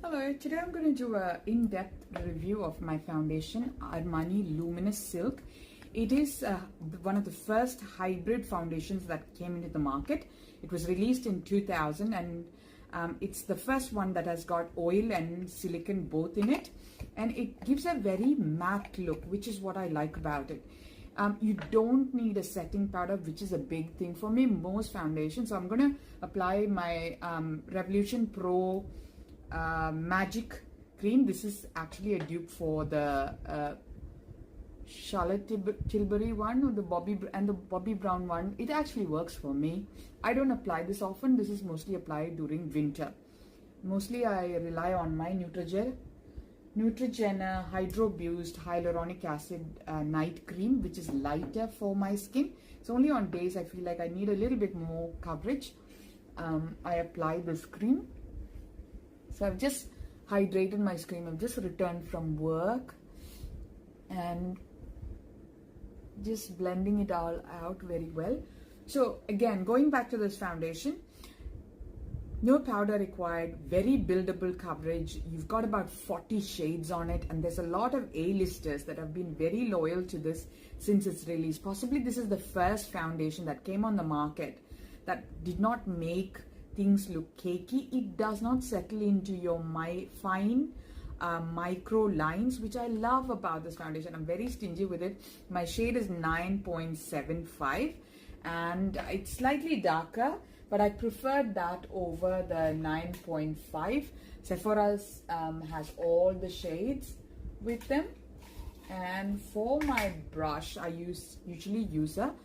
Hello, today I'm going to do an in-depth review of my foundation, Armani Luminous Silk. It is one of the first hybrid foundations that came into the market. It was released in 2000 and it's the first one that has got oil and silicone both in it. And it gives a very matte look, which is what I like about it. You don't need a setting powder, which is a big thing for me, most foundations. So I'm going to apply my Revolution Pro magic cream. This is actually a dupe for the Charlotte Tilbury one, or the Bobbi Brown one. It actually works for me. I don't apply this often. This is mostly applied during winter. Mostly I rely on my Neutrogena Hydro Boost Hyaluronic Acid Night Cream, which is lighter for my skin. It's only on days I feel like I need a little bit more coverage. I apply this cream. So I've just hydrated my skin. I've just returned from work and just blending it all out very well. So again, going back to this foundation, no powder required, very buildable coverage. You've got about 40 shades on it, and there's a lot of A-listers that have been very loyal to this since its release. Possibly this is the first foundation that came on the market that did not make things look cakey. It does not settle into your fine micro lines, which I love about this foundation. I'm very stingy with it. My shade is 9.75 and it's slightly darker, but I preferred that over the 9.5. Sephora's has all the shades with them. And for my brush, I usually use a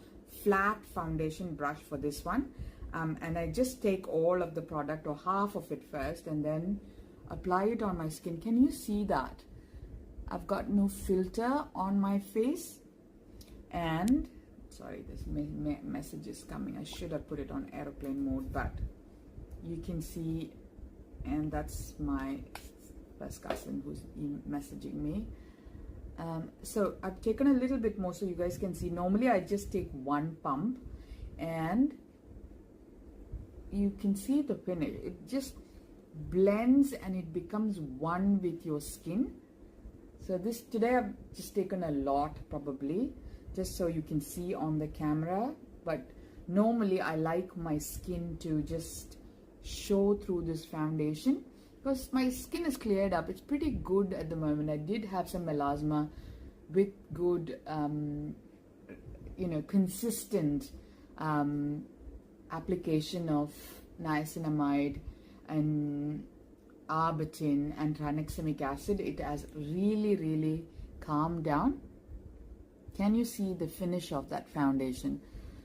flat foundation brush for this one. And I just take all of the product or half of it first and then apply it on my skin. Can you see that? I've got no filter on my face. And sorry, this message is coming. I should have put it on airplane mode, but you can see, and that's my first cousin who's messaging me. So I've taken a little bit more so you guys can see. Normally I just take one pump and you can see the finish. It just blends and it becomes one with your skin. So today I've just taken a lot, probably just so you can see on the camera, but normally I like my skin to just show through this foundation because my skin is cleared up. It's pretty good at the moment. I did have some melasma with good consistent application of niacinamide and arbutin and tranexamic acid. It has really calmed down. Can you see the finish of that foundation?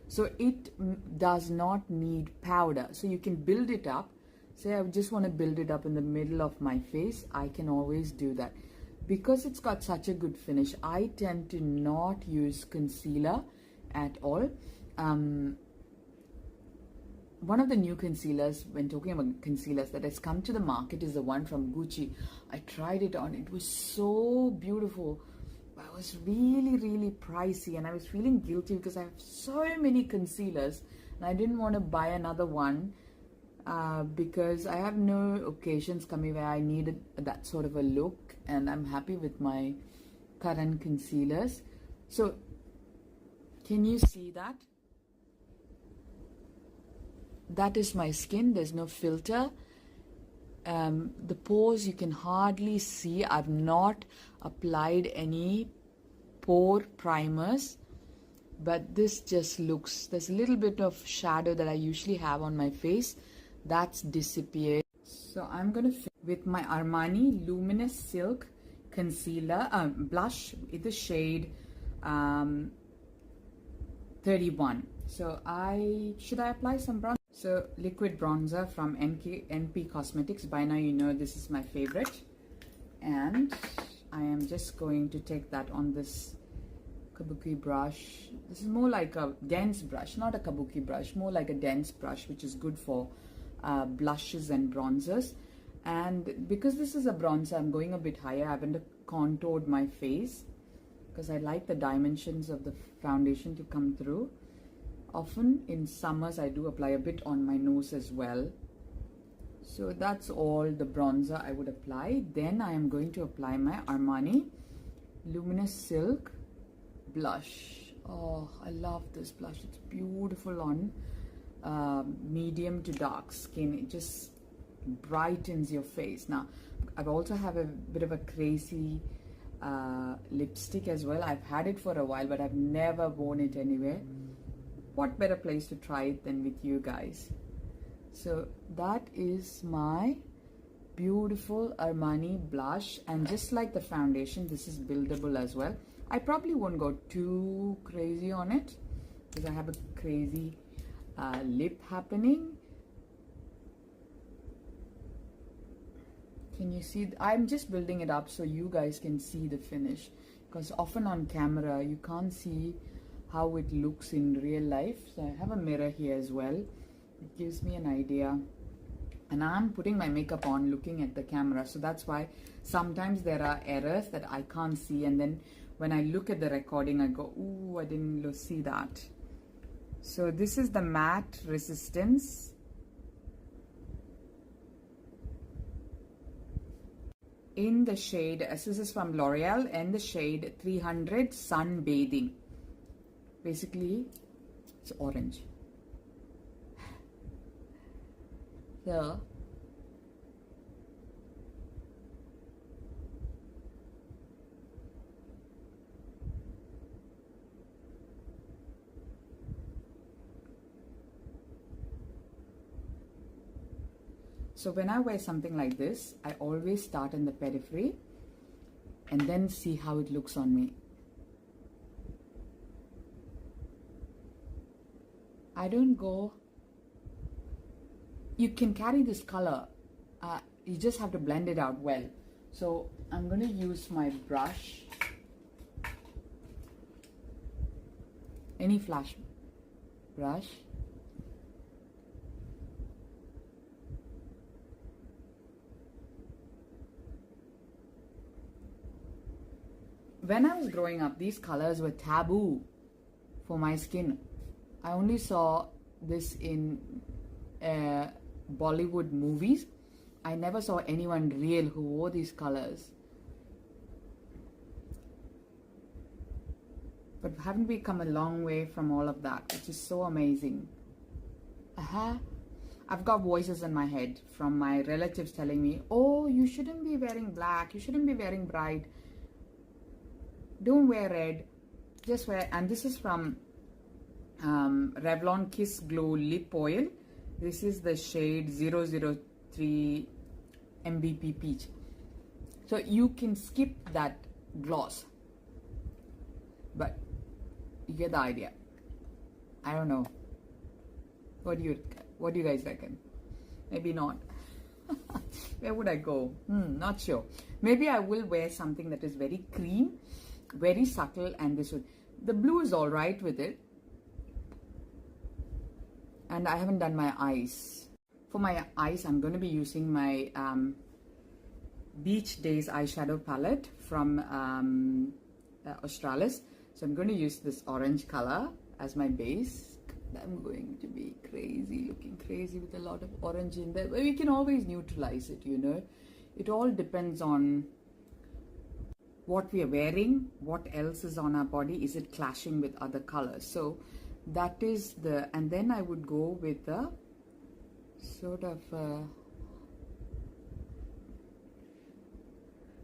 So it does not need powder, so you can build it up. Say I just want to build it up in the middle of my face, I can always do that. Because it's got such a good finish, I tend to not use concealer at all. One of the new concealers, when talking about concealers that has come to the market, is the one from Gucci. I tried it on. It was so beautiful. But it was really pricey, and I was feeling guilty because I have so many concealers and I didn't want to buy another one because I have no occasions coming where I needed that sort of a look, and I'm happy with my current concealers. So can you see that? That is my skin. There's no filter. The pores you can hardly see. I've not applied any pore primers, but this just looks, there's a little bit of shadow that I usually have on my face that's disappeared. So I'm going to with my Armani Luminous Silk concealer blush in the shade 31. So should I apply some bronzer? So liquid bronzer from NP Cosmetics. By now you know this is my favorite, and I am just going to take that on this kabuki brush. This is more like a dense brush, not a kabuki brush, more like a dense brush, which is good for blushes and bronzers. And because this is a bronzer, I'm going a bit higher. I haven't contoured my face because I like the dimensions of the foundation to come through. Often in summers I do apply a bit on my nose as well. So that's all the bronzer I would apply. Then I am going to apply my Armani Luminous Silk blush. Oh, I love this blush. It's beautiful on medium to dark skin. It just brightens your face. Now, I've also have a bit of a crazy lipstick as well. I've had it for a while, but I've never worn it anywhere. What better place to try it than with you guys? So that is my beautiful Armani blush, and just like the foundation, this is buildable as well. I probably won't go too crazy on it because I have a crazy lip happening. Can you see? I'm just building it up so you guys can see the finish, because often on camera you can't see how it looks in real life. So I have a mirror here as well. It gives me an idea, and I'm putting my makeup on looking at the camera, so that's why sometimes there are errors that I can't see, and then when I look at the recording I go, ooh, I didn't see that. So this is the matte resistance in the shade, this is from L'Oreal, and the shade 300 Sunbathing. Basically it's orange. So when I wear something like this, I always start in the periphery and then see how it looks on me. I don't go. You can carry this color, you just have to blend it out well. So I'm going to use my brush, any flash brush. When I was growing up, these colors were taboo for my skin. I only saw this in Bollywood movies. I never saw anyone real who wore these colors. But haven't we come a long way from all of that, which is so amazing. I've got voices in my head from my relatives telling me, oh, you shouldn't be wearing black, you shouldn't be wearing bright, don't wear red, just wear. And this is from Revlon Kiss Glow Lip Oil. This is the shade 003 MVP Peach. So you can skip that gloss, but you get the idea. I don't know. What do you guys reckon? Maybe not. Where would I go? Not sure. Maybe I will wear something that is very cream, very subtle, and this would. The blue is all right with it. And I haven't done my eyes. For my eyes, I'm going to be using my Beach Days eyeshadow palette from Australis. So I'm going to use this orange color as my base. I'm going to be crazy, looking crazy with a lot of orange in there. But we can always neutralize it, you know. It all depends on what we are wearing, what else is on our body, is it clashing with other colors. So that is the, and then I would go with a sort of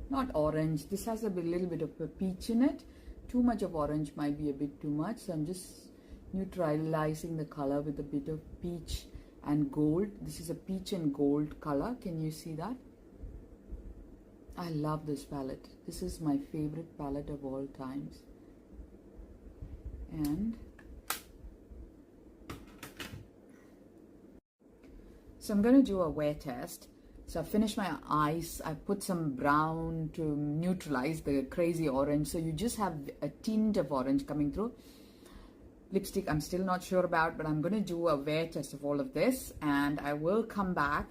not orange, this has a little bit of a peach in it. Too much of orange might be a bit too much, so I'm just neutralizing the color with a bit of peach and gold. This is a peach and gold color. Can you see that? I love this palette. This is my favorite palette of all times. And so I'm going to do a wear test. So I finished my eyes. I put some brown to neutralize the crazy orange. So you just have a tint of orange coming through. Lipstick, I'm still not sure about, but I'm going to do a wear test of all of this. And I will come back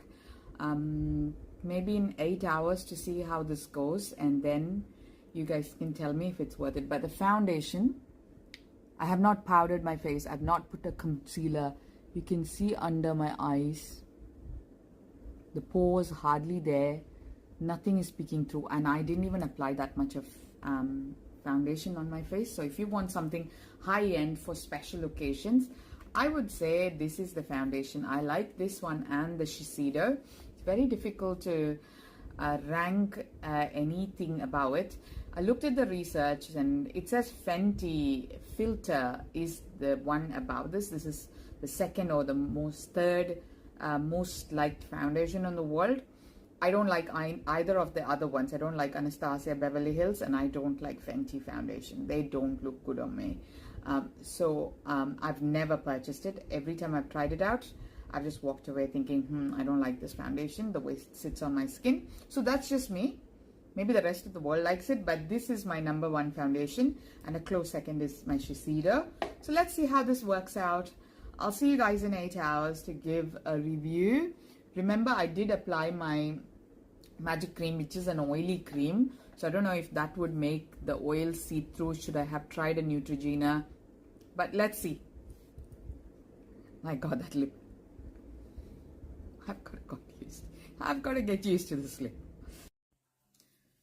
maybe in 8 hours to see how this goes. And then you guys can tell me if it's worth it. But the foundation, I have not powdered my face. I've not put a concealer. You can see under my eyes. The pores hardly there. Nothing is peeking through, and I didn't even apply that much of foundation on my face. So if you want something high-end for special occasions, I would say this is the foundation. I like this one and the Shiseido. It's very difficult to rank anything about it. I looked at the research and it says Fenty Filter is the one above this. This is the second or the third most liked foundation in the world. I don't like either of the other ones. I don't like Anastasia Beverly Hills, and I don't like Fenty foundation. They don't look good on me. I've never purchased it. Every time I've tried it out, I've just walked away thinking, I don't like this foundation, the way it sits on my skin. So that's just me. Maybe the rest of the world likes it, but this is my #1 foundation, and a close second is my Shiseido. So let's see how this works out. I'll see you guys in 8 hours to give a review. Remember, I did apply my magic cream, which is an oily cream. So I don't know if that would make the oil seep through. Should I have tried a Neutrogena? But let's see. My God, that lip. I've got to get used to this lip.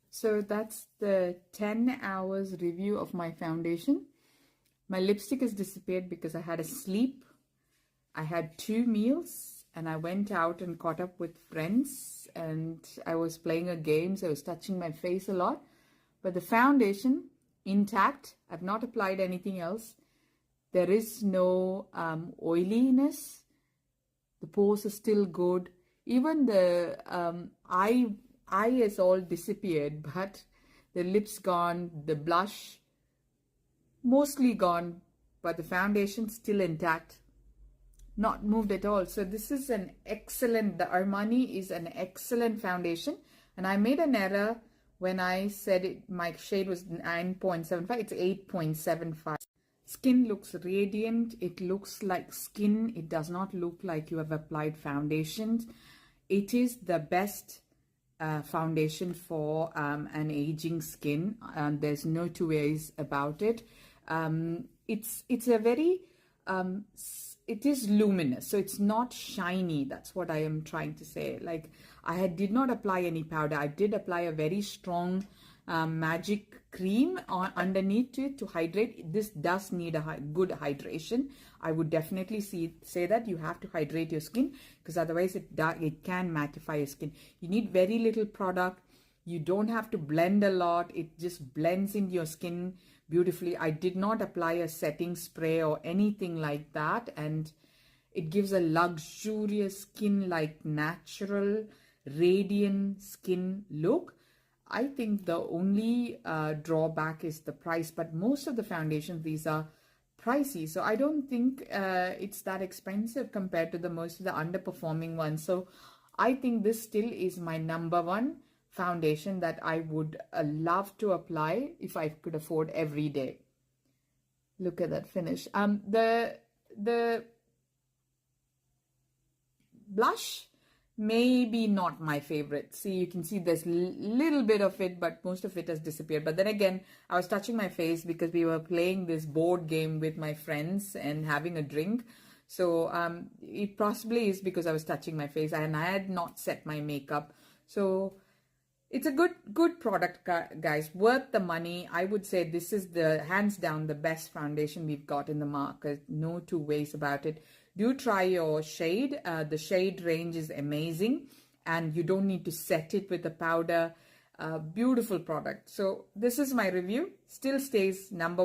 So that's the 10 hours review of my foundation. My lipstick has disappeared because I had a sleep. I had 2 meals and I went out and caught up with friends and I was playing a game, so I was touching my face a lot. But the foundation, intact. I've not applied anything else. There is no oiliness. The pores are still good. Even the eye has all disappeared, but the lips gone, the blush mostly gone, but the foundation still intact, not moved at all. So this is an excellent, the Armani is an excellent foundation. And I made an error when I said my shade was 9.75, it's 8.75. Skin looks radiant. It looks like skin. It does not look like you have applied foundation. It is the best foundation for an aging skin. There's no two ways about it. It's a very, it is luminous. So it's not shiny. That's what I am trying to say. Like did not apply any powder. I did apply a very strong magic cream underneath it to hydrate. This does need a good hydration. I would definitely say that you have to hydrate your skin, because otherwise it can mattify your skin. You need very little product. You don't have to blend a lot. It just blends into your skin beautifully. I did not apply a setting spray or anything like that, and it gives a luxurious skin, like natural radiant skin look. I think the only drawback is the price, but most of the foundations, these are pricey. So I don't think it's that expensive compared to most of the underperforming ones. So I think this still is my #1 foundation that I would love to apply if I could afford every day. Look at that finish. The blush, maybe not my favorite. See, you can see there's little bit of it, but most of it has disappeared. But then again, I was touching my face because we were playing this board game with my friends and having a drink. So it possibly is because I was touching my face and I had not set my makeup. So it's a good product, guys, worth the money. I would say this is the hands down the best foundation we've got in the market. No two ways about it. Do try your shade. The shade range is amazing, and you don't need to set it with a powder. Beautiful product. So this is my review. Still stays #1.